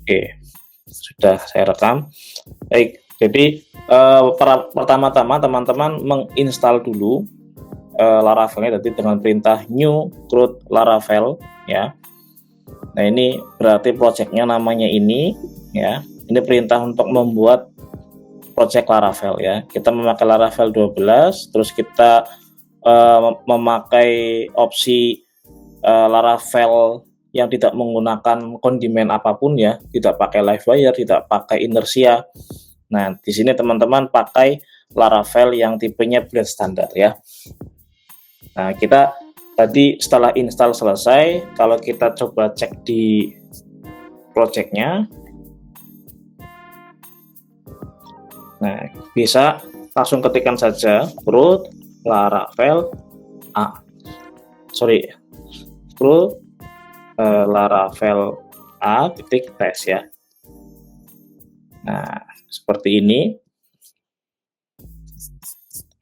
Oke, sudah saya rekam. Baik, jadi pertama-tama teman-teman menginstal dulu Laravel-nya tadi dengan perintah new root Laravel ya. Nah, ini berarti projectnya namanya ini ya. Ini perintah untuk membuat project Laravel ya. Kita memakai Laravel 12, terus kita memakai opsi Laravel yang tidak menggunakan kondimen apapun ya, tidak pakai livewire, tidak pakai inersia. Nah, di sini teman-teman pakai Laravel yang tipenya blend standar ya. Nah, kita tadi setelah install selesai, kalau kita coba cek di projectnya, nah bisa langsung ketikkan saja root Laravel root Laravel a.test ya. Nah, seperti ini.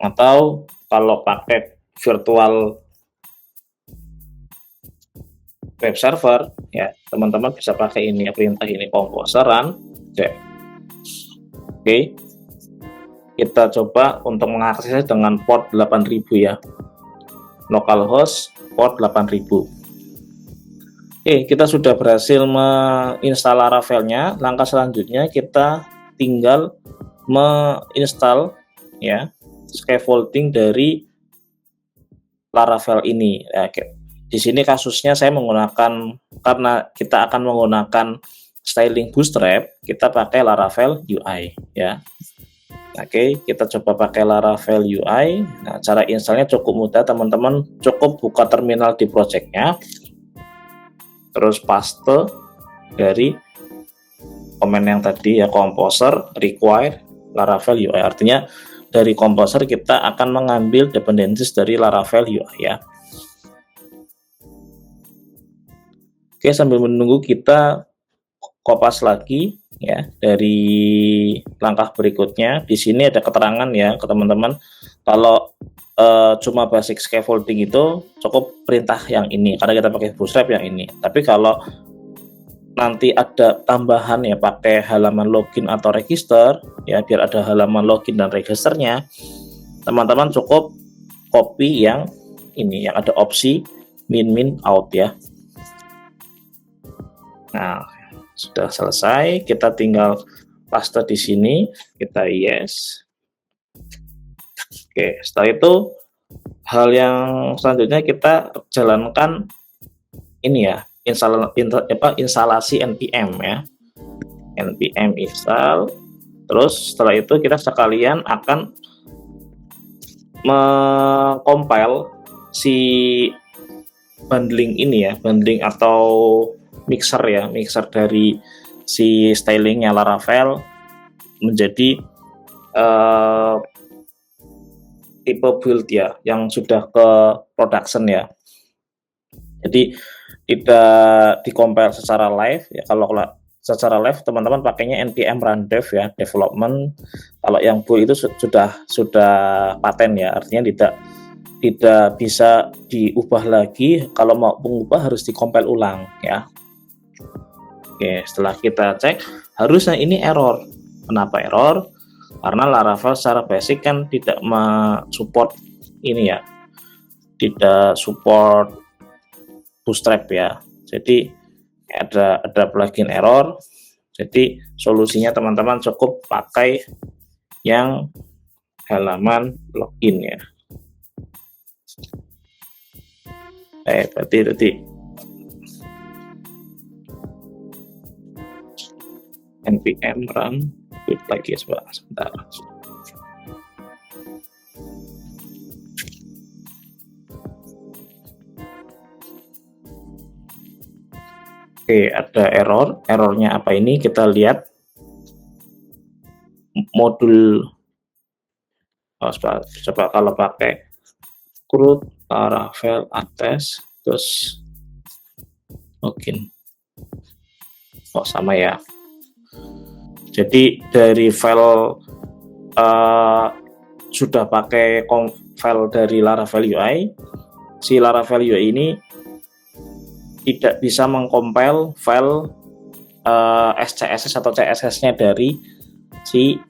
Atau kalau pakai virtual web server ya, teman-teman bisa pakai ini ya, perintah ini composer run. Oke. Kita coba untuk mengaksesnya dengan port 8000 ya. Localhost port 8000. Oke, kita sudah berhasil menginstal Laravel-nya. Langkah selanjutnya kita tinggal menginstal ya scaffolding dari Laravel ini. Ya, di sini kasusnya saya menggunakan, karena kita akan menggunakan styling bootstrap, kita pakai Laravel UI ya. Oke, kita coba pakai Laravel UI. Nah, cara installnya cukup mudah teman-teman. Cukup buka terminal di projectnya, terus paste dari komen yang tadi ya, composer require Laravel UI. Artinya dari composer kita akan mengambil dependencies dari Laravel UI ya. Oke, sambil menunggu kita kopas lagi ya dari langkah berikutnya. Di sini ada keterangan ya ke teman-teman, kalau cuma basic scaffolding itu cukup perintah yang ini karena kita pakai bootstrap yang ini. Tapi kalau nanti ada tambahan ya pakai halaman login atau register ya, biar ada halaman login dan registernya, teman-teman cukup copy yang ini yang ada opsi min out ya. Nah, sudah selesai, kita tinggal paste di sini, kita yes. Oke, setelah itu hal yang selanjutnya kita jalankan ini ya, instalasi npm ya, npm install. Terus setelah itu kita sekalian akan mengcompile si bundling ini ya, bundling atau mixer ya, mixer dari si stylingnya Laravel menjadi tipe build ya yang sudah ke production ya. Jadi tidak dikompil secara live ya. Kalau secara live teman-teman pakainya npm run dev ya, development. Kalau yang build itu sudah paten ya, artinya tidak bisa diubah lagi. Kalau mau mengubah harus dikompil ulang ya. Oke, setelah kita cek harusnya ini error. Kenapa error? Karena Laravel secara basic kan tidak support ini ya, tidak support bootstrap ya. Jadi ada plugin error. Jadi solusinya teman-teman cukup pakai yang halaman login ya. Berarti npm run build lagi sebentar. Oke, ada errornya apa ini, kita lihat modul coba kalau pakai root Laravel a.test terus login. Sama ya. Jadi dari file sudah pakai file dari Laravel UI, si Laravel UI ini tidak bisa mengcompile file SCSS atau CSS-nya dari si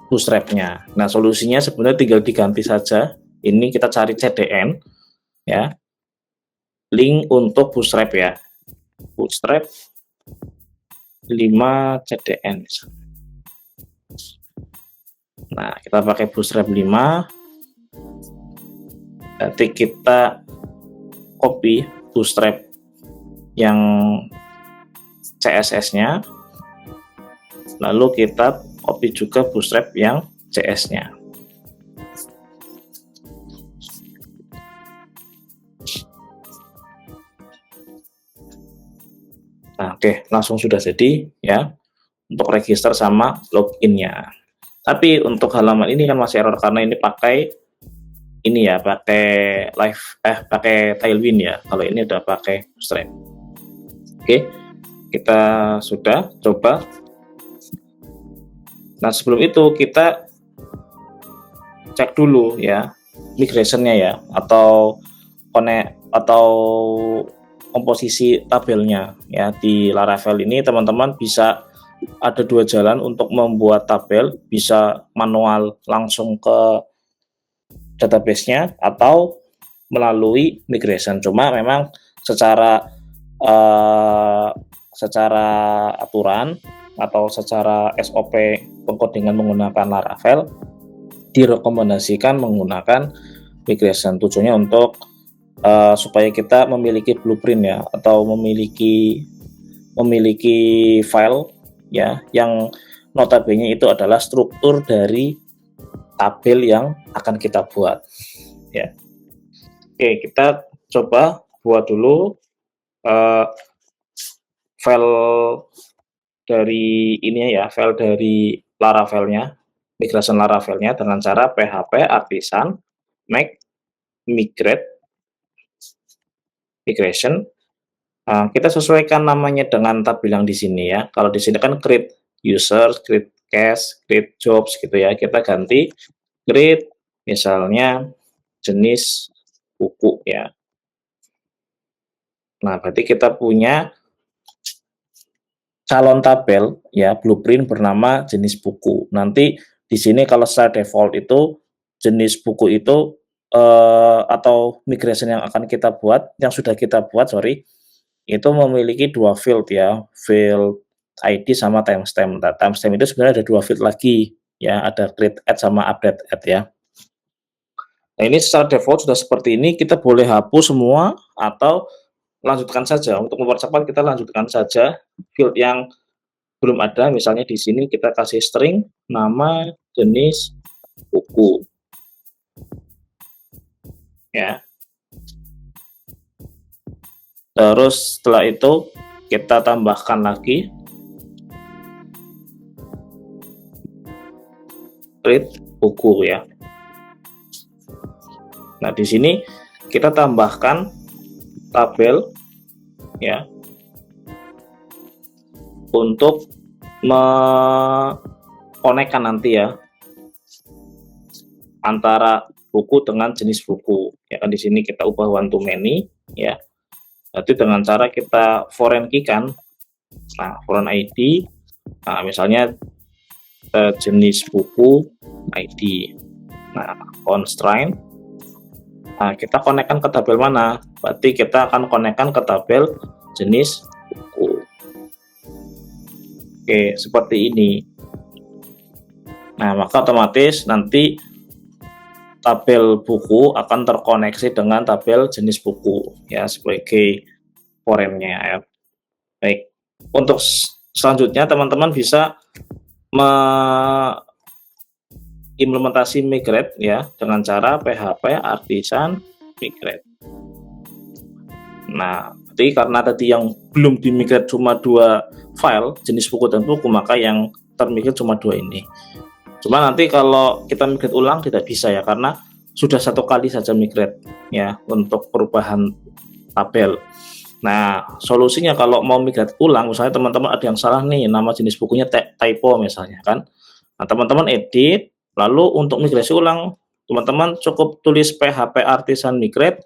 Bootstrap-nya. Nah, solusinya sebenarnya tinggal diganti saja. Ini kita cari CDN ya. Link untuk Bootstrap ya. Bootstrap 5 CDN. Nah, kita pakai Bootstrap 5. Nanti kita copy Bootstrap yang CSS-nya. Lalu kita copy juga Bootstrap yang CS-nya. Nah, oke, langsung sudah jadi ya untuk register sama login-nya. Tapi untuk halaman ini kan masih error karena ini pakai ini ya, pakai Tailwind ya. Kalau ini udah pakai Bootstrap. Oke, kita sudah coba. Nah, sebelum itu kita cek dulu ya migration-nya ya, atau komposisi tabelnya ya. Di Laravel ini teman-teman bisa ada dua jalan untuk membuat tabel, bisa manual langsung ke database-nya atau melalui migration. Cuma memang secara aturan atau secara SOP pengkodingan menggunakan Laravel direkomendasikan menggunakan migration. Tujuannya untuk supaya kita memiliki blueprint ya, atau memiliki file ya yang notabene itu adalah struktur dari tabel yang akan kita buat ya. Oke, kita coba buat dulu file dari ini ya, file dari Laravelnya, migration Laravelnya dengan cara php artisan make migrate migration. Nah, kita sesuaikan namanya dengan tabel yang di sini ya. Kalau di sini kan create user, create cache, create jobs gitu ya. Kita ganti create misalnya jenis buku ya. Nah, berarti kita punya calon tabel ya, blueprint bernama jenis buku. Nanti di sini kalau secara default itu jenis buku itu atau migration yang akan kita buat, yang sudah kita buat, itu memiliki dua field ya, field ID sama timestamp. Nah, timestamp itu sebenarnya ada dua field lagi ya, ada create add sama update add ya. Nah, ini secara default sudah seperti ini, kita boleh hapus semua atau lanjutkan saja. Untuk mempercepat kita lanjutkan saja field yang belum ada, misalnya di sini kita kasih string nama jenis buku ya. Terus setelah itu kita tambahkan lagi create buku ya. Nah, di sini kita tambahkan tabel ya untuk mengkonekkan nanti ya antara buku dengan jenis buku ya kan. Di sini kita ubah one to many ya. Nanti dengan cara kita foreign key kan. Nah, foreign ID, nah misalnya jenis buku ID. Nah, constraint, nah kita konekkan ke tabel mana? Berarti kita akan konekkan ke tabel jenis buku. Oke, seperti ini. Nah, maka otomatis nanti tabel buku akan terkoneksi dengan tabel jenis buku ya, sebagai foreign-nya ya. Baik, untuk selanjutnya teman-teman bisa implementasi migrate ya dengan cara php artisan migrate. Nah, berarti karena tadi yang belum dimigrate cuma dua file, jenis buku dan buku, maka yang termigrate cuma dua ini. Cuma nanti kalau kita migrate ulang tidak bisa ya, karena sudah satu kali saja migrate ya untuk perubahan tabel. Nah, solusinya kalau mau migrate ulang, misalnya teman-teman ada yang salah nih, nama jenis bukunya typo misalnya kan. Nah, teman-teman edit, lalu untuk migrasi ulang, teman-teman cukup tulis php artisan migrate,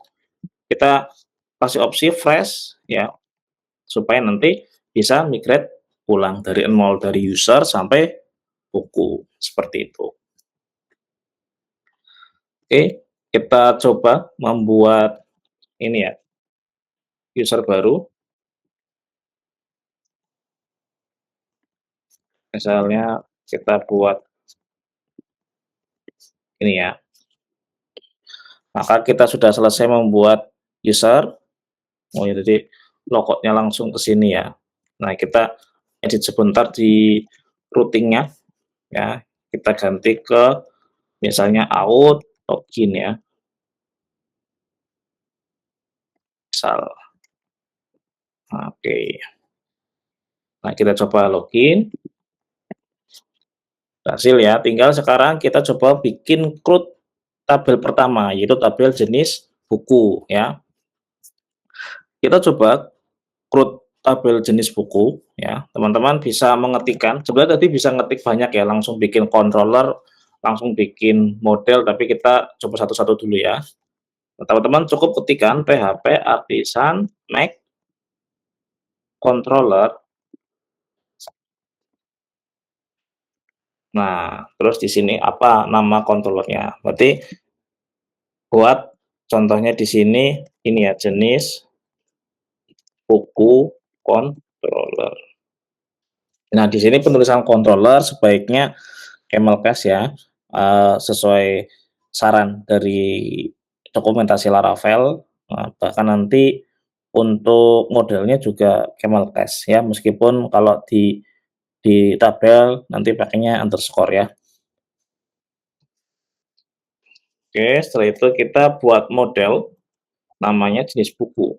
kita kasih opsi fresh ya, supaya nanti bisa migrate ulang dari nol, dari user sampai buku, seperti itu. Oke, kita coba membuat ini ya, user baru. Misalnya kita buat ini ya. Maka kita sudah selesai membuat user. Oh ya, jadi logoutnya langsung ke sini ya. Nah, kita edit sebentar di routingnya ya. Kita ganti ke misalnya out login ya. Misal. Oke. Nah, kita coba login. Berhasil ya. Tinggal sekarang kita coba bikin CRUD tabel pertama, yaitu tabel jenis buku ya. Kita coba CRUD tabel jenis buku ya. Teman-teman bisa mengetikkan, sebenarnya tadi bisa ngetik banyak ya, langsung bikin controller, langsung bikin model, tapi kita coba satu-satu dulu ya. Teman-teman cukup ketikkan PHP Artisan Mac controller. Nah, terus di sini apa nama controllernya? Berarti buat contohnya di sini ini ya, jenis buku controller. Nah, di sini penulisan controller sebaiknya camel case ya, sesuai saran dari dokumentasi Laravel, bahkan nanti untuk modelnya juga camel case ya, meskipun kalau di tabel nanti pakainya underscore ya. Oke, setelah itu kita buat model namanya jenis buku.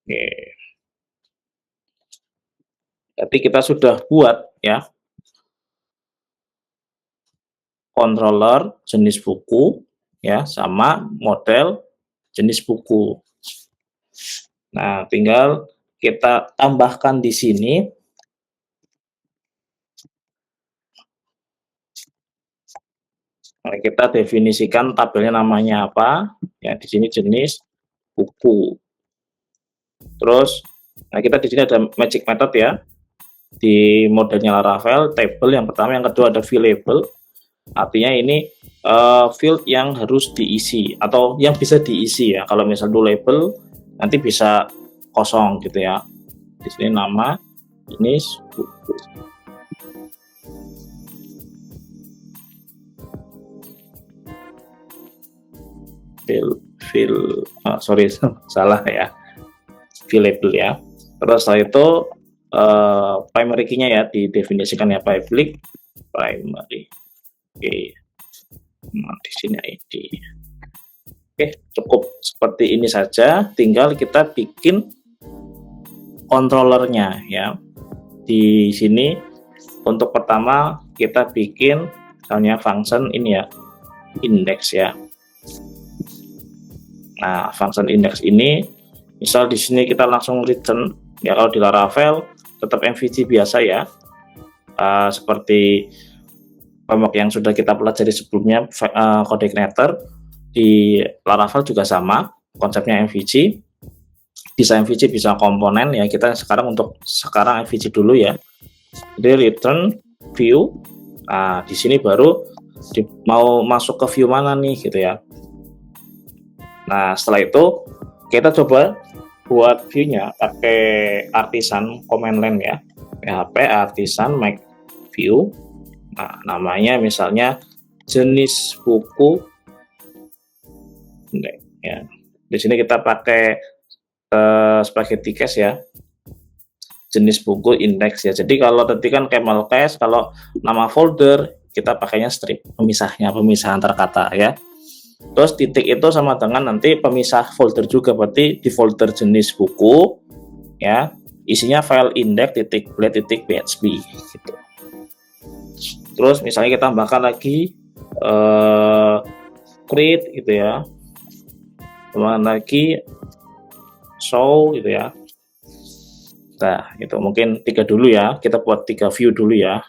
Oke. Jadi kita sudah buat ya controller jenis buku ya sama model jenis buku. Nah, tinggal kita tambahkan di sini. Nah, kita definisikan tabelnya namanya apa? Ya, di sini jenis buku. Terus, nah kita di sini ada magic method ya. Di modelnya Laravel, table yang pertama, yang kedua ada fill-label. Artinya ini field yang harus diisi atau yang bisa diisi ya. Kalau misal do label nanti bisa kosong gitu ya. Di sini nama, jenis buku. Sorry salah ya, fill label ya. Terus setelah itu primary key-nya ya didefinisikan ya, public primary. Oke, nah, di sini ID. Oke, cukup seperti ini saja. Tinggal kita bikin controllernya ya. Di sini untuk pertama kita bikin misalnya function ini ya, index ya. Nah, function index ini misal di sini kita langsung return ya, kalau di Laravel tetap MVC biasa ya, seperti framework yang sudah kita pelajari sebelumnya, code igniter di Laravel juga sama konsepnya MVC. Bisa MVC bisa komponen ya, kita sekarang untuk sekarang MVC dulu ya. Jadi return view. Nah, di sini baru mau masuk ke view mana nih gitu ya. Nah, setelah itu kita coba buat view-nya pakai Artisan command line ya. PHP Artisan make view. Nah, namanya misalnya jenis buku. Ya. Di sini kita pakai spaghetti case ya. Jenis buku index ya. Jadi kalau tadi kan camel case, kalau nama folder kita pakainya strip, pemisahnya, pemisah antar kata ya. Terus titik itu sama dengan nanti pemisah folder juga, berarti di folder jenis buku ya isinya file index.blade.php gitu. Terus misalnya kita tambahkan lagi create gitu ya, tambahkan lagi show gitu ya. Nah, itu mungkin 3 dulu ya, kita buat 3 view dulu ya.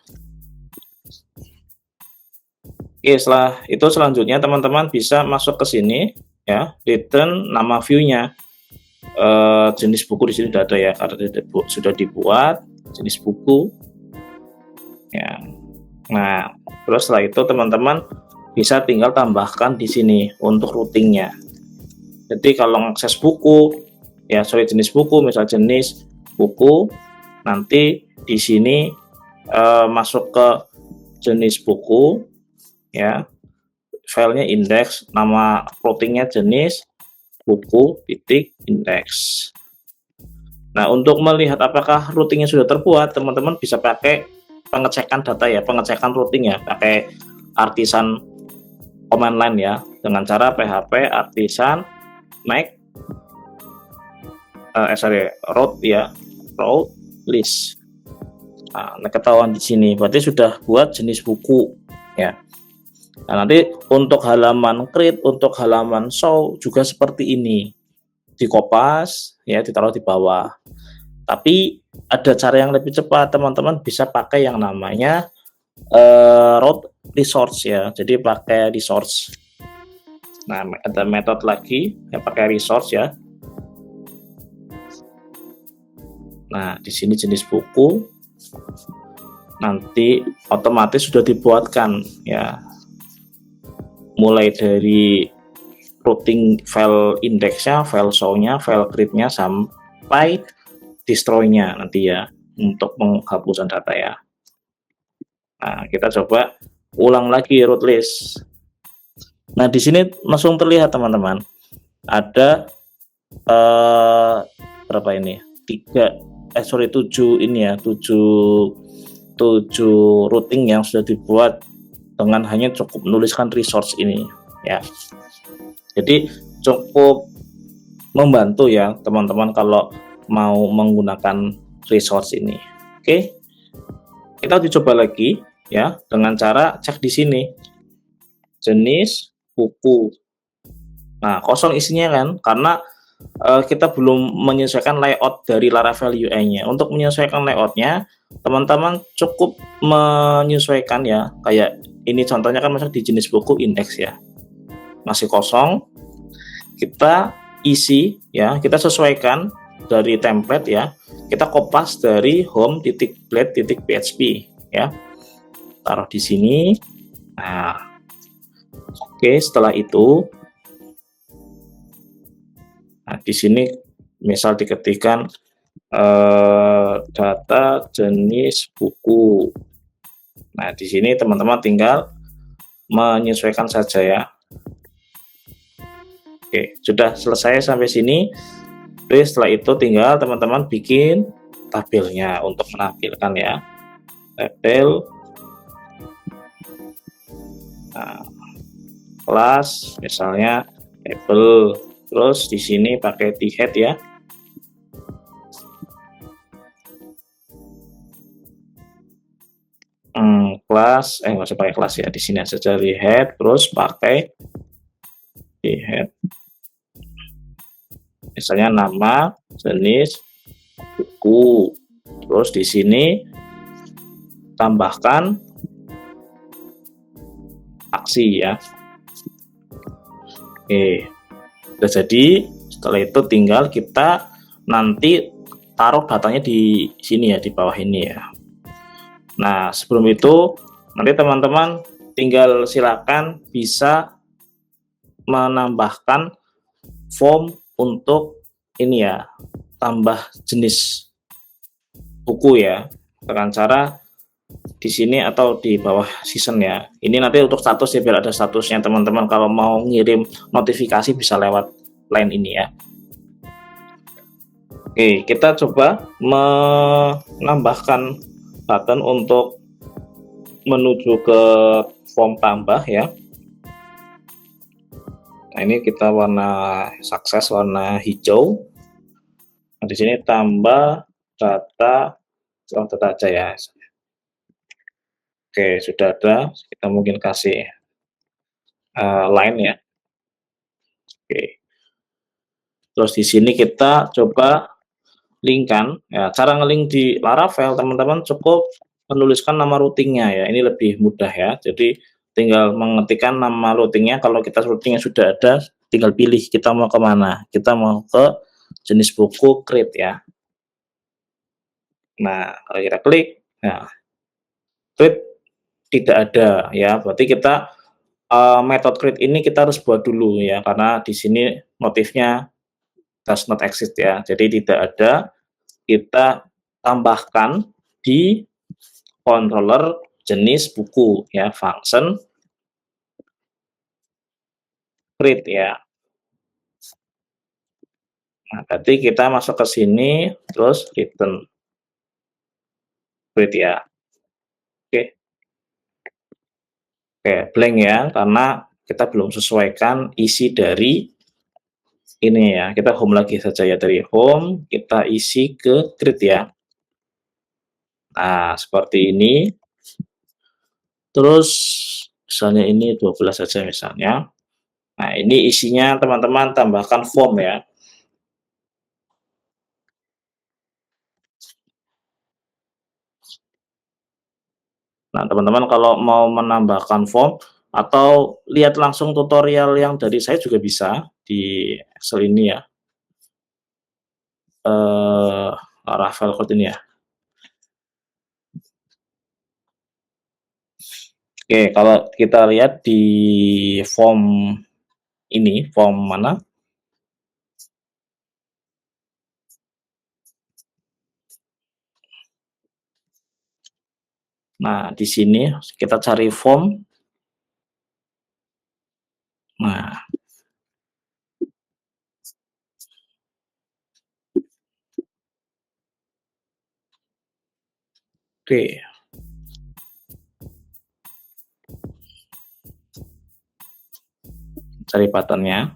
Oke, setelah itu selanjutnya teman-teman bisa masuk ke sini ya, return nama view-nya. Jenis buku di sini sudah ada ya, karena sudah dibuat jenis buku ya. Nah, terus setelah itu teman-teman bisa tinggal tambahkan di sini untuk routingnya. Jadi kalau mengakses buku ya, jenis buku, misal jenis buku, nanti di sini masuk ke jenis buku ya, filenya indeks, nama routingnya jenis buku titik indeks. Nah, untuk melihat apakah routingnya sudah terbuat, teman-teman bisa pakai pengecekan data ya, pengecekan routing ya, pakai artisan command line ya, dengan cara php artisan make route ya, route list. Nah, ketahuan di sini berarti sudah buat jenis buku ya. Nah, nanti untuk halaman create, untuk halaman show juga seperti ini, dikopas ya, ditaruh di bawah. Tapi ada cara yang lebih cepat, teman-teman bisa pakai yang namanya route resource ya, jadi pakai resource. Nah, ada metode lagi yang pakai resource ya. Nah, di sini jenis buku nanti otomatis sudah dibuatkan ya, mulai dari routing file indeksnya, file show-nya, file create-nya, sampai destroy-nya nanti ya, untuk penghapusan data ya. Nah, kita coba ulang lagi route list. Nah, di sini langsung terlihat teman-teman, ada berapa ini? 7 ini ya, 7 routing yang sudah dibuat dengan hanya cukup menuliskan resource ini ya. Jadi cukup membantu ya teman-teman kalau mau menggunakan resource ini. Oke, kita dicoba lagi ya dengan cara cek di sini jenis buku. Nah, kosong isinya kan, karena kita belum menyesuaikan layout dari Laravel UI-nya. Untuk menyesuaikan layoutnya, teman-teman cukup menyesuaikan ya, kayak ini contohnya kan masuk di jenis buku indeks ya, masih kosong, kita isi ya, kita sesuaikan dari template ya, kita kopas dari home.blade.php ya, taruh di sini. Nah, oke, setelah itu, nah di sini misal diketikkan data jenis buku. Nah, di sini teman-teman tinggal menyesuaikan saja ya. Oke, sudah selesai sampai sini. Terus setelah itu tinggal teman-teman bikin tabelnya untuk menampilkan ya. Tabel kelas misalnya tabel, terus di sini pakai t-head ya. Kelas nggak usah pakai kelas ya, di sini saja di head, terus pakai di head misalnya nama jenis buku, terus di sini tambahkan aksi ya. Oke, udah jadi. Setelah itu tinggal kita nanti taruh datanya di sini ya, di bawah ini ya. Nah, sebelum itu nanti teman-teman tinggal silakan bisa menambahkan form untuk ini ya, tambah jenis buku ya, dengan cara di sini atau di bawah season ya. Ini nanti untuk status ya, biar ada statusnya teman-teman kalau mau ngirim notifikasi bisa lewat line ini ya. Oke, kita coba menambahkan button untuk menuju ke form tambah ya. Nah, ini kita warna sukses warna hijau. Nah, di sini tambah data aja ya. Oke, sudah ada. Kita mungkin kasih line ya. Oke. Terus di sini kita coba linkkan ya. Cara ngelink di Laravel teman-teman cukup menuliskan nama routingnya ya. Ini lebih mudah ya. Jadi tinggal mengetikkan nama routingnya. Kalau kita routingnya sudah ada, tinggal pilih kita mau kemana. Kita mau ke jenis buku create ya. Nah, kalau kita klik, nah create tidak ada ya, berarti kita metode create ini kita harus buat dulu ya, karena di sini motifnya does not exist ya, jadi tidak ada. Kita tambahkan di controller jenis buku ya, function create ya. Nah, berarti kita masuk ke sini terus return create ya. Oke. Oke, blank ya, karena kita belum sesuaikan isi dari ini ya. Kita home lagi saja ya, dari home kita isi ke create ya. Nah, seperti ini. Terus misalnya ini 12 saja misalnya. Nah, ini isinya teman-teman tambahkan form ya. Nah, teman-teman kalau mau menambahkan form atau lihat langsung tutorial yang dari saya juga bisa di Excel ini ya. Rafael Code ini ya. Oke, kalau kita lihat di form ini, form mana? Nah, di sini kita cari form. Nah, oke. Cari buttonnya.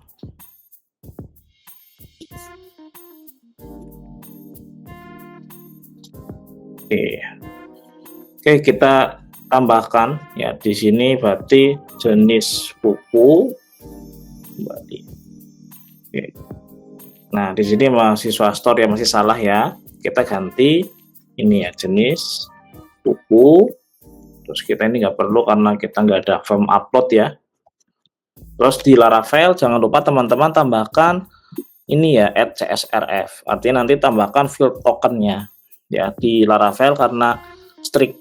Oke. Oke, kita tambahkan ya di sini berarti jenis buku. Berarti. Oke. Nah, di sini mahasiswa store ya masih salah ya. Kita ganti ini ya, jenis buku. Terus kita ini nggak perlu karena kita nggak ada form upload ya. Terus di Laravel jangan lupa teman-teman tambahkan ini ya, add CSRF. Artinya nanti tambahkan field tokennya ya di Laravel, karena strict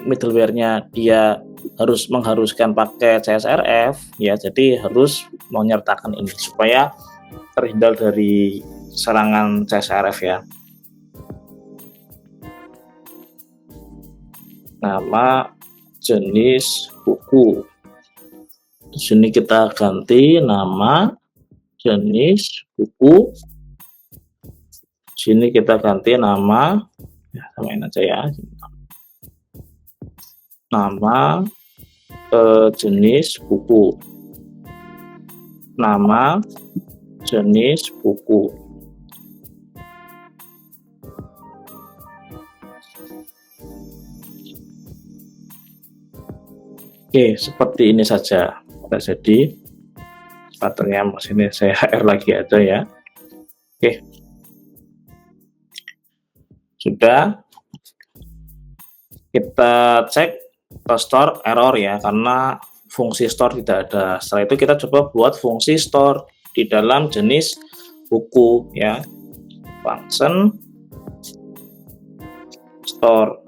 middleware-nya dia harus mengharuskan pakai CSRF ya, jadi harus menyertakan ini supaya terhindar dari serangan CSRF ya. Nama jenis buku. Di sini kita ganti nama jenis buku. Di sini kita ganti nama, ya, samain aja ya. Nama jenis buku. Nama jenis buku. Oke, seperti ini saja. Jadi patternnya sini saya HR lagi aja ya. Oke, sudah. Kita cek ke store error ya, karena fungsi store tidak ada. Setelah itu kita coba buat fungsi store di dalam jenis buku ya, function store.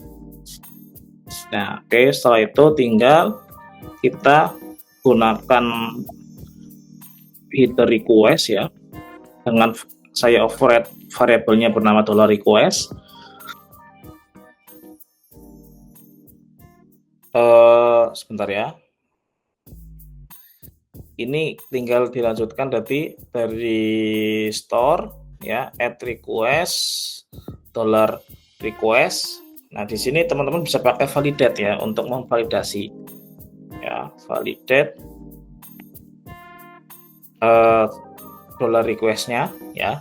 Nah, oke, setelah itu tinggal kita gunakan header request ya, dengan saya override variabelnya bernama $request. Sebentar ya, ini tinggal dilanjutkan berarti dari store ya, add request $request. Nah, di sini teman-teman bisa pakai validate ya untuk memvalidasi ya, validate $request-nya ya.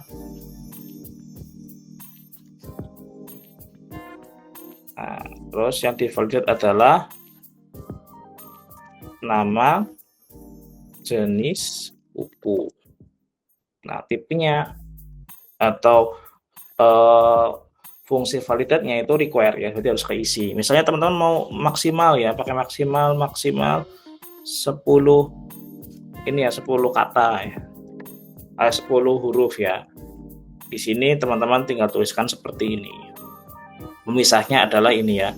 Nah, terus yang divalidate adalah nama jenis buku. Nah, tipenya atau fungsi validatnya itu require ya, berarti harus keisi. Misalnya teman-teman mau maksimal ya, pakai maksimal 10 ini ya, 10 kata ya, 10 huruf ya. Di sini teman-teman tinggal tuliskan seperti ini. Pemisahnya adalah ini ya,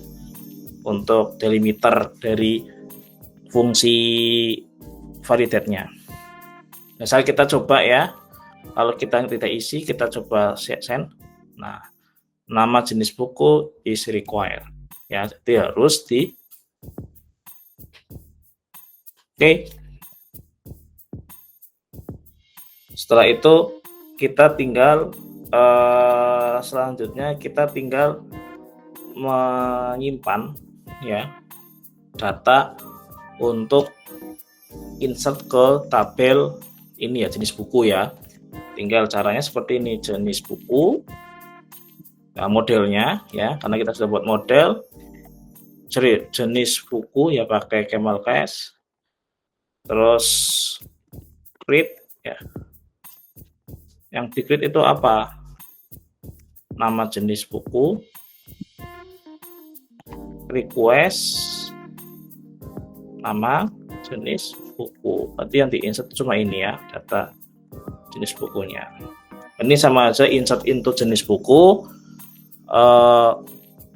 untuk delimiter dari fungsi validatnya. Misal kita coba ya, kalau kita tidak isi, kita coba send. Nah, nama jenis buku is required ya, jadi harus di Oke. Setelah itu kita tinggal selanjutnya kita tinggal menyimpan ya data untuk insert ke tabel ini ya, jenis buku ya. Tinggal caranya seperti ini, jenis buku. Nah, modelnya ya, karena kita sudah buat model jenis buku ya, pakai camel case. Terus create ya. Yang di create itu apa? Nama jenis buku, request, nama jenis buku. Berarti yang di insert cuma ini ya, data jenis bukunya. Ini sama aja insert into jenis buku,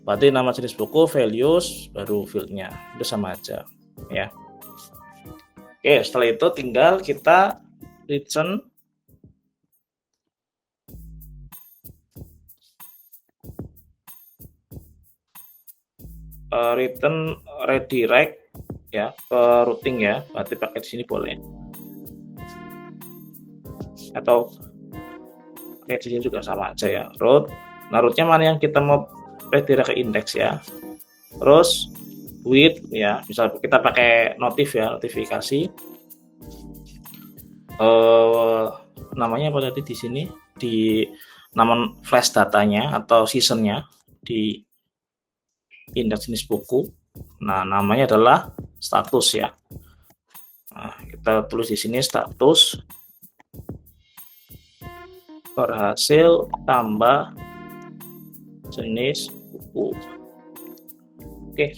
berarti nama jenis buku, values, baru fieldnya, itu sama aja ya. Oke, setelah itu tinggal kita return redirect ya ke routing ya, berarti pakai di sini boleh, atau pakai di sini juga sama aja ya. Route, nah route-nya mana yang kita mau redirect ke indeks ya. Terus with ya, misal kita pakai notif ya, notifikasi. Namanya apa tadi di sini, di nama flash datanya atau seasonnya di indeks jenis buku. Nah, namanya adalah status ya. Nah, kita tulis di sini status berhasil tambah jenis buku. Oke,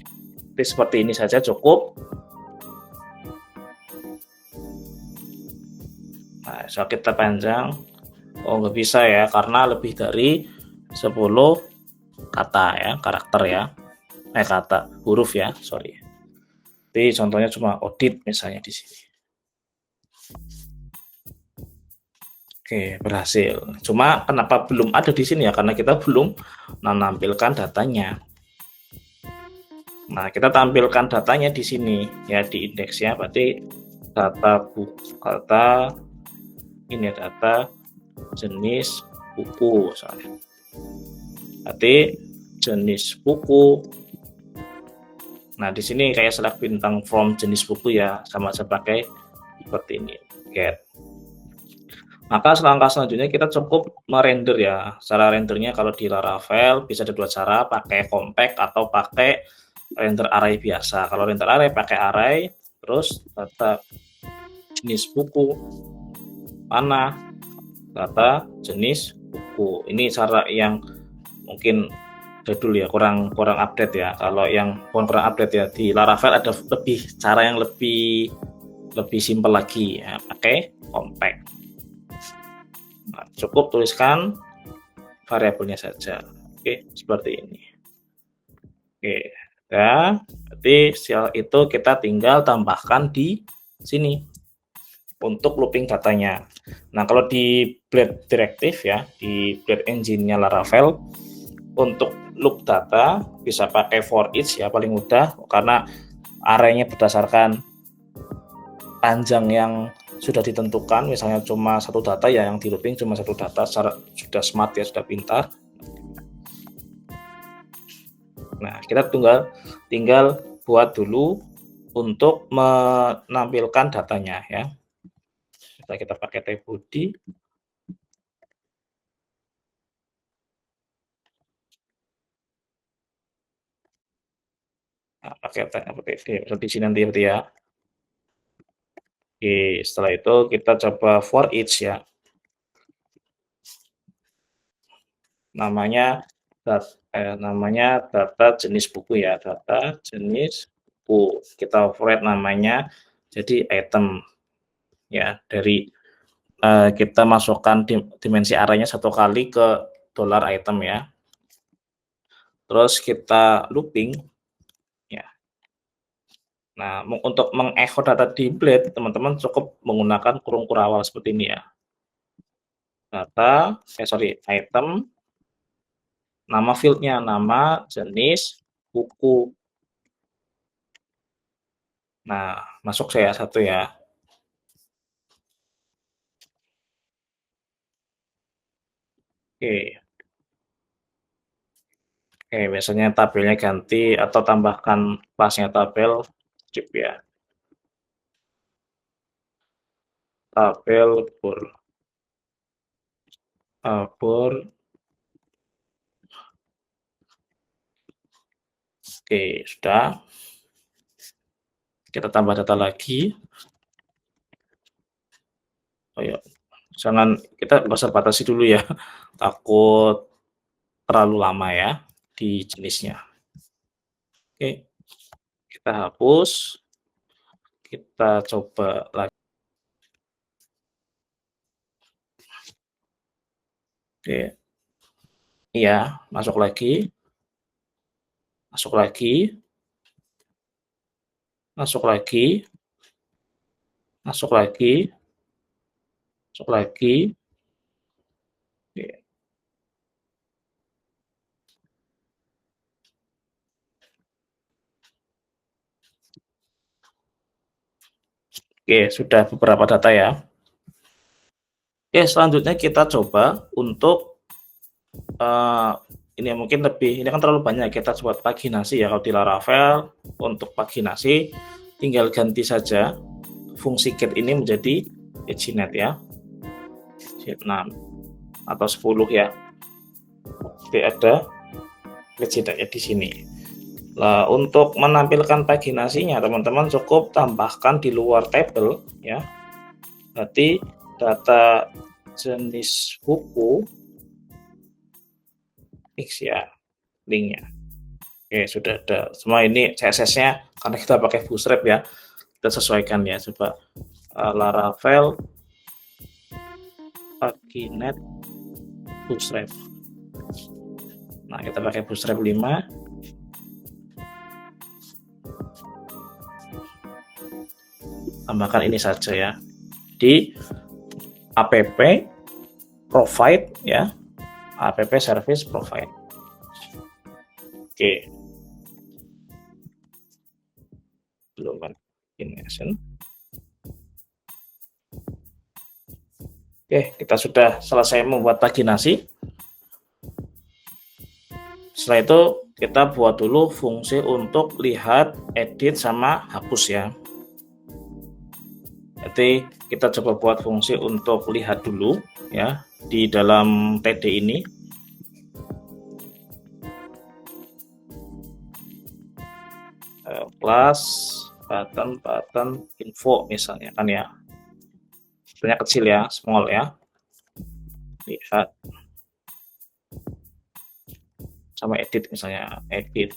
jadi seperti ini saja cukup. Nah, so kita panjang. Oh, nggak bisa ya, karena lebih dari 10 kata ya, karakter ya. Kata huruf ya, sorry. Jadi contohnya cuma audit misalnya di sini. Oke, berhasil. Cuma kenapa belum ada di sini ya? Karena kita belum menampilkan datanya. Nah, kita tampilkan datanya di sini ya, di indeks ya. Berarti data buku, data ini data jenis buku misalnya. Berarti jenis buku. Nah, di sini kayak select bintang from jenis buku ya, sama saja pakai seperti ini, get. Maka langkah selanjutnya kita cukup merender ya. Cara rendernya kalau di Laravel bisa ada dua cara, pakai compact atau pakai render array biasa. Kalau render array pakai array, terus data jenis buku, mana data jenis buku. Ini cara yang mungkin jadul ya, kurang update ya. Kalau yang kurang update ya, di Laravel ada cara yang lebih simpel lagi ya, pakai compact. Nah, cukup tuliskan variabelnya saja. Oke, seperti ini. Oke, ya. Berarti setelah itu kita tinggal tambahkan di sini untuk looping datanya. Nah, kalau di Blade Directive ya, di Blade Engine-nya Laravel, untuk loop data bisa pakai for each ya, paling mudah karena array-nya berdasarkan panjang yang sudah ditentukan. Misalnya cuma satu data ya, yang di looping cuma satu data, sudah smart ya, sudah pintar. Nah, kita tinggal buat dulu untuk menampilkan datanya ya. Kita pakai type body. Nah, pakai seperti sini nanti ya. Oke, setelah itu kita coba for each ya. Namanya namanya data jenis buku ya, data jenis buku. Kita override namanya jadi item ya, dari kita masukkan dimensi arraynya 1 kali ke dollar item ya. Terus kita looping ya. Nah, untuk mengecho data di Blade, teman-teman cukup menggunakan kurung kurawal seperti ini ya. Item, nama fieldnya, nama, jenis, buku. Nah, masuk saya satu ya. Oke. Oke, biasanya tabelnya ganti atau tambahkan kelasnya tabel strip ya. Tabel bor. Oke, sudah. Kita tambah data lagi. Oh ya, jangan, kita nggak usah batasi dulu ya, takut terlalu lama ya di jenisnya. Oke, kita hapus. Kita coba lagi. Oke. Iya, masuk lagi. Masuk lagi. Masuk lagi. Masuk lagi. Masuk lagi. Oke. Oke, sudah beberapa data ya. Oke, selanjutnya kita coba untuk ini mungkin lebih, ini kan terlalu banyak, kita buat paginasi ya. Kalau di Laravel untuk paginasi tinggal ganti saja fungsi get ini menjadi edgenet ya, 6 atau 10 ya. Jadi ada edgenetnya di sini. Nah, untuk menampilkan paginasinya teman-teman cukup tambahkan di luar tabel ya. Berarti data jenis buku X ya, linknya. Oke, sudah ada semua. Ini CSS-nya karena kita pakai Bootstrap ya, kita sesuaikan ya. Coba Laravel paginet Bootstrap. Nah, kita pakai Bootstrap 5. Tambahkan ini saja ya, di app provide ya, app service provide. Oke, belum kan ini. Oke, kita sudah selesai membuat paginasi. Setelah itu kita buat dulu fungsi untuk lihat, edit, sama hapus ya. Jadi kita coba buat fungsi untuk lihat dulu ya di dalam TD ini. Class button info misalnya kan ya. Sebenarnya kecil ya, small ya. Lihat. Sama edit misalnya, edit.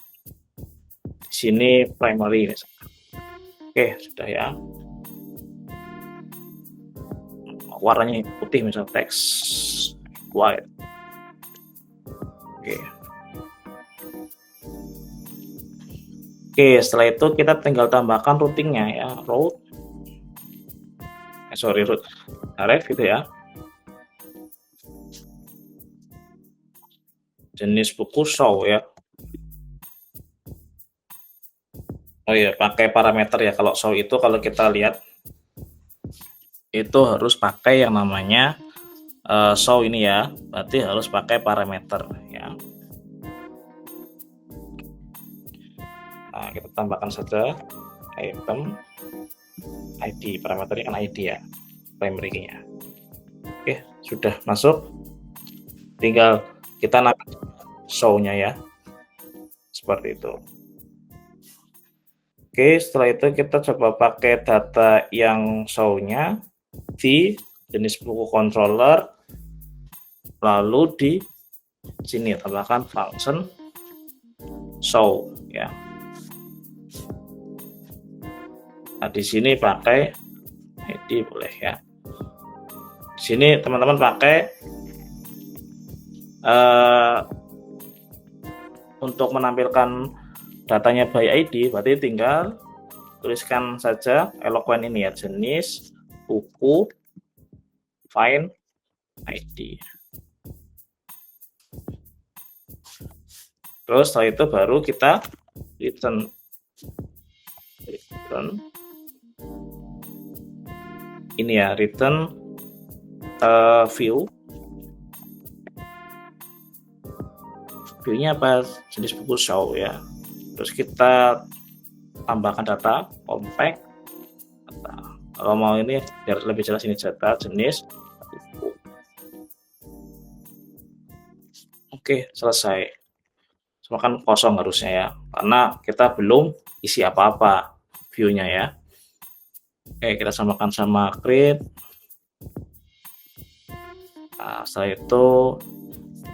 Di sini primary misalnya. Oke, sudah ya. Warnanya putih misalnya, text white. Oke. Oke, setelah itu kita tinggal tambahkan routingnya ya, route ref gitu ya. Jenis buku show ya. Oh iya, pakai parameter ya. Kalau show itu kalau kita lihat itu harus pakai yang namanya show ini ya, berarti harus pakai parameter ya. Nah, kita tambahkan saja item ID, parameternya kan ID ya, primary key-nya. Oke, sudah masuk, tinggal kita namakan show-nya ya, seperti itu. Oke, setelah itu kita coba pakai data yang show-nya di jenis buku controller, lalu di Sini tambahkan function show ya. Nah, di sini pakai ID boleh ya. Di sini teman-teman pakai untuk menampilkan datanya by ID, berarti tinggal tuliskan saja Eloquent ini ya, jenis buku find ID. Terus setelah itu baru kita return ini ya, return view. Viewnya apa? Jenis buku show ya. Terus kita tambahkan data compact. Kalau mau ini biar lebih jelas, ini data jenis buku. Oke, selesai. Semakan kosong harusnya ya, karena kita belum isi apa-apa viewnya ya. Oke, kita samakan sama create. Nah, setelah itu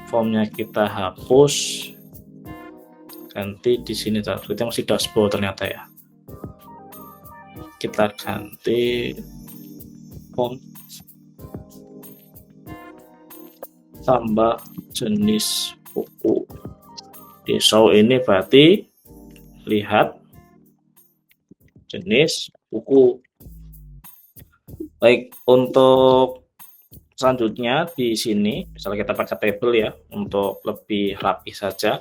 formnya kita hapus, ganti di sini. Kita masih dashboard ternyata ya. Kita ganti form tambah jenis buku. Di show ini berarti lihat jenis buku. Baik, untuk selanjutnya di sini misalnya kita pakai table ya, untuk lebih rapi saja.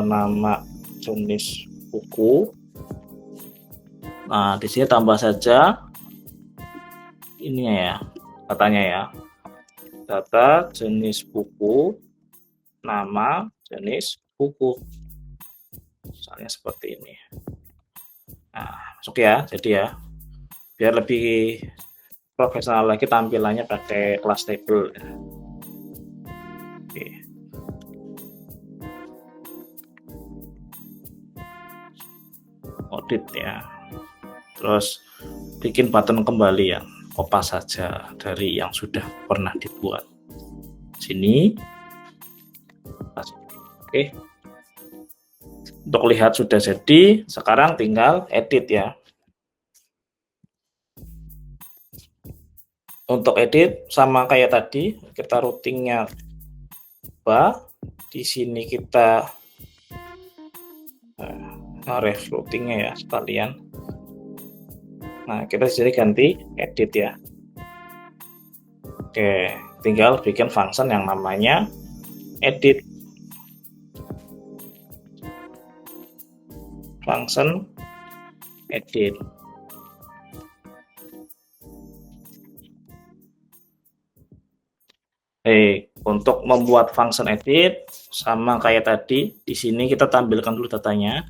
Nama jenis buku. Nah, di sini tambah saja ini ya, katanya ya, data jenis buku, nama jenis buku, misalnya seperti ini. Nah, masuk ya, jadi ya, biar lebih profesional lagi tampilannya pakai class table. Oke. Audit ya, terus bikin button kembali ya, kopas saja dari yang sudah pernah dibuat. Sini. Oke. Untuk lihat sudah jadi, sekarang tinggal edit ya. Untuk edit sama kayak tadi, kita routingnya di sini kita ref routingnya ya sekalian. Nah, kita jadi ganti edit ya. Oke, tinggal bikin function yang namanya edit. Function edit. Untuk membuat function edit sama kayak tadi, di sini kita tampilkan dulu datanya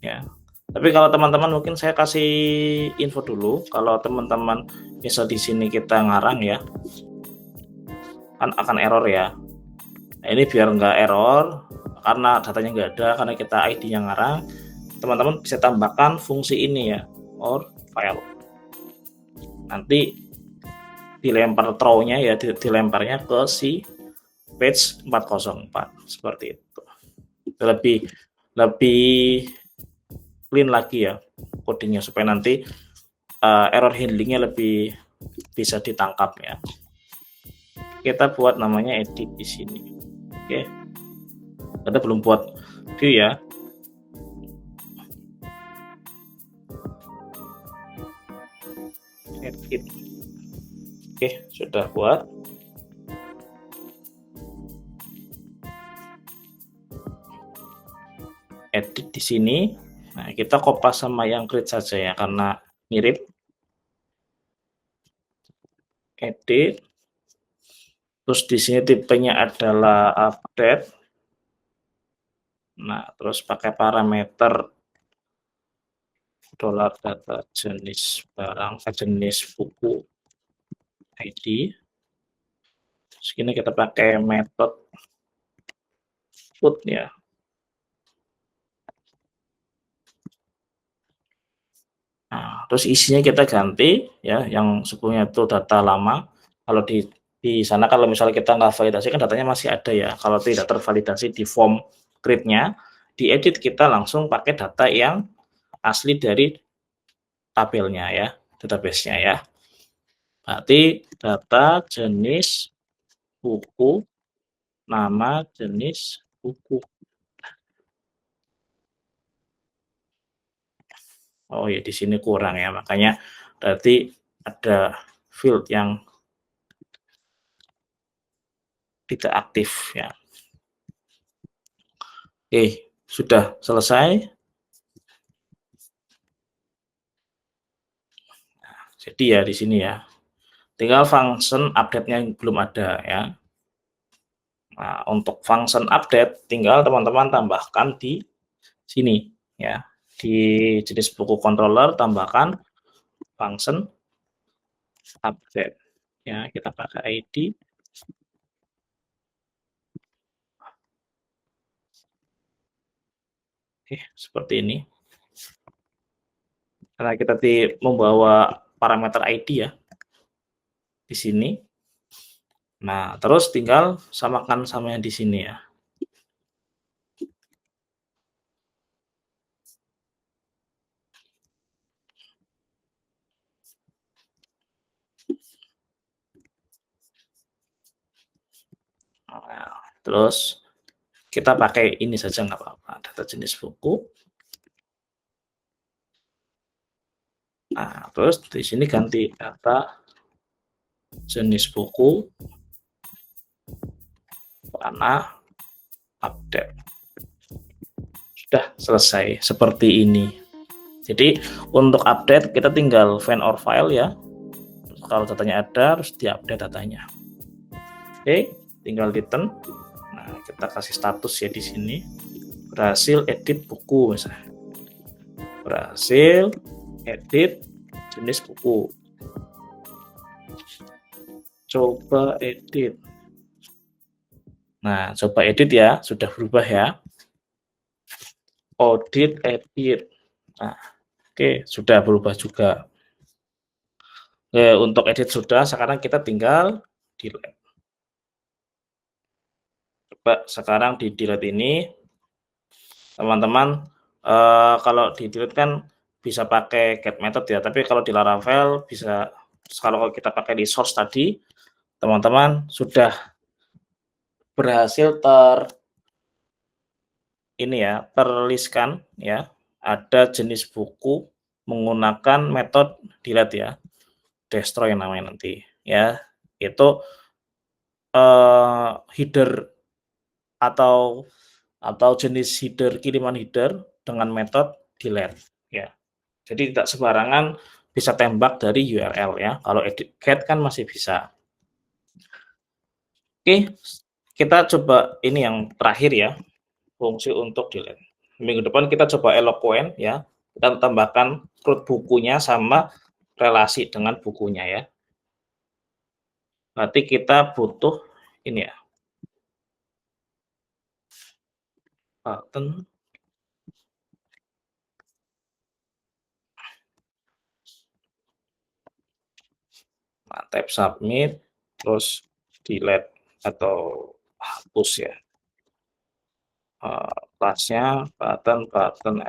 ya. Tapi kalau teman-teman, mungkin saya kasih info dulu, kalau teman-teman misal di sini kita ngarang ya, kan akan error ya. Nah, ini biar nggak error karena datanya nggak ada, karena kita ID-nya ngarang, teman-teman bisa tambahkan fungsi ini ya, or file. Nanti dilempar throw-nya ya, dilemparnya ke si page 404 seperti itu. Lebih clean lagi ya codingnya, supaya nanti error handlingnya lebih bisa ditangkap ya. Kita buat namanya edit di sini. Oke. Kita belum buat view ya. Edit. Oke, sudah buat. Edit di sini. Nah, kita kopas sama yang create saja ya, karena mirip. Edit. Terus di sini tipenya adalah update. Nah, terus pakai parameter $data jenis barang, jenis buku ID. Terus ini kita pakai metode put ya. terus isinya kita ganti ya, yang sebelumnya itu data lama. Kalau di sana kalau misalnya kita nggak validasi kan datanya masih ada ya. Kalau tidak tervalidasi di form create-nya, diedit kita langsung pakai data yang asli dari tabelnya ya, database-nya ya. Berarti data jenis buku, nama jenis buku. Oh ya, di sini kurang ya, makanya berarti ada field yang tidak aktif ya. Oke, sudah selesai. Jadi ya di sini ya, tinggal function update-nya yang belum ada ya. Nah, untuk function update tinggal teman-teman tambahkan di sini ya. Di jenis buku controller tambahkan function update. Ya, kita pakai ID. Seperti ini. Karena kita membawa parameter ID ya di sini. Nah, terus tinggal samakan sama yang di sini ya. Nah, terus kita pakai ini saja nggak apa-apa, data jenis buku. Nah, terus di sini ganti data jenis buku warna update. Sudah selesai seperti ini. Jadi untuk update kita tinggal find or file ya. Kalau datanya ada harus diupdate datanya. Oke, tinggal return. Nah, kita kasih status ya di sini. Berhasil edit buku misalnya. Berhasil edit jenis buku. Coba edit. Nah, coba edit ya, sudah berubah ya. Audit, edit. Nah, oke, sudah berubah juga. Untuk edit sudah, sekarang kita tinggal delete. Coba sekarang di delete ini, teman-teman, kalau di delete kan bisa pakai get method ya, tapi kalau di Laravel bisa, kalau kita pakai di source tadi, teman-teman sudah berhasil terlistkan ya, ada jenis buku menggunakan metode delete ya, destroy namanya nanti ya, itu header atau jenis header, kiriman header dengan metode delete ya. Jadi tidak sembarangan bisa tembak dari URL ya. Kalau edit get kan masih bisa. Oke, kita coba ini yang terakhir ya, fungsi untuk delete. Minggu depan kita coba eloquent ya. Kita tambahkan root bukunya sama relasi dengan bukunya ya. Berarti kita butuh ini ya, button, nah, tab submit, terus delete atau hapus ya. Kelasnya button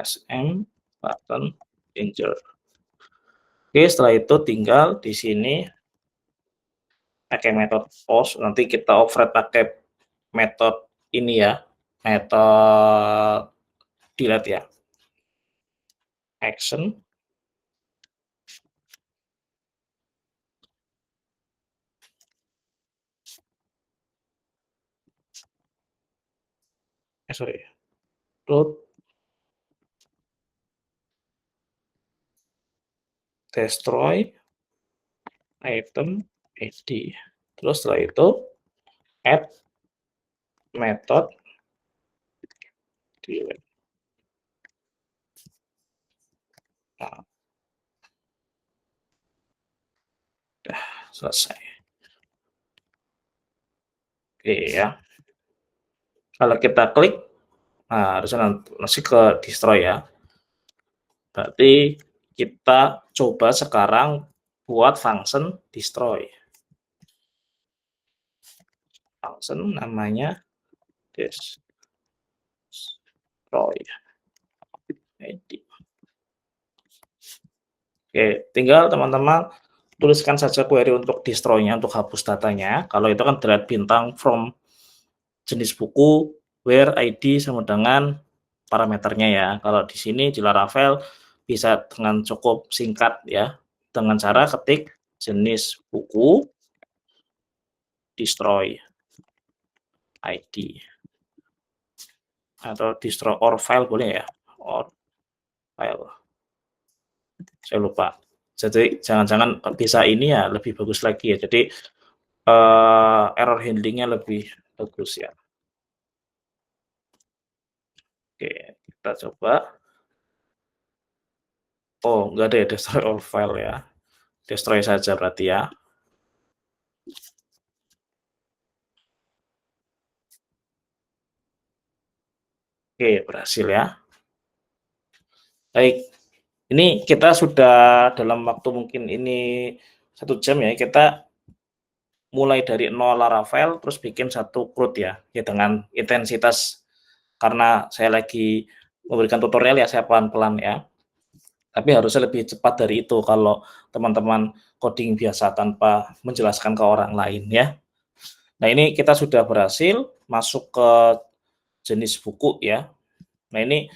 sm, button integer. Oke, setelah itu tinggal di sini pakai metode post, nanti kita override pakai metode ini ya, metode delete ya, action, root destroy item id, terus setelah itu add method delete. Nah, udah selesai. Oke ya, kalau kita klik, nah harusnya nanti ke destroy ya, berarti kita coba sekarang buat function destroy. Function namanya destroy. Oke, tinggal teman-teman tuliskan saja query untuk destroy-nya, untuk hapus datanya. Kalau itu kan delete bintang from jenis buku, where, ID, sama dengan parameternya ya. Kalau di sini di Laravel bisa dengan cukup singkat ya, dengan cara ketik jenis buku, destroy, ID. Atau destroy or file boleh ya, or file. Saya lupa. Jadi jangan-jangan bisa ini ya lebih bagus lagi ya. Jadi error handlingnya lebih bagus ya. Oke, kita coba. Oh, enggak ada ya destroy all file ya. Destroy saja berarti ya. Oke, berhasil ya. Baik, ini kita sudah dalam waktu mungkin ini 1 jam ya, kita mulai dari nol Laravel, terus bikin satu CRUD ya, dengan intensitas, karena saya lagi memberikan tutorial ya, saya pelan-pelan ya. Tapi harusnya lebih cepat dari itu kalau teman-teman coding biasa tanpa menjelaskan ke orang lain ya. Nah, ini kita sudah berhasil masuk ke jenis buku ya. Nah, ini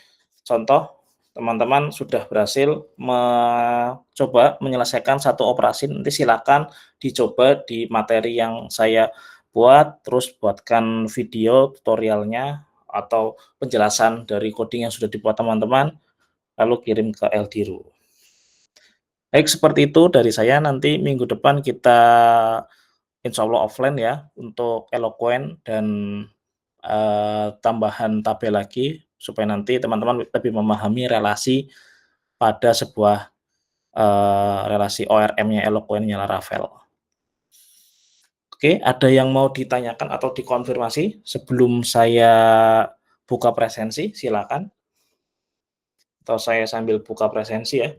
contoh teman-teman sudah berhasil mencoba menyelesaikan satu operasi. Nanti silakan dicoba di materi yang saya buat, terus buatkan video tutorialnya atau penjelasan dari coding yang sudah dibuat teman-teman, lalu kirim ke Eldiru. Baik, seperti itu dari saya. Nanti minggu depan kita insya Allah offline ya untuk Eloquent dan tambahan tabel lagi supaya nanti teman-teman lebih memahami relasi pada sebuah relasi ORM-nya Eloquent-nya Laravel. Oke, ada yang mau ditanyakan atau dikonfirmasi sebelum saya buka presensi? Silakan. Atau saya sambil buka presensi ya.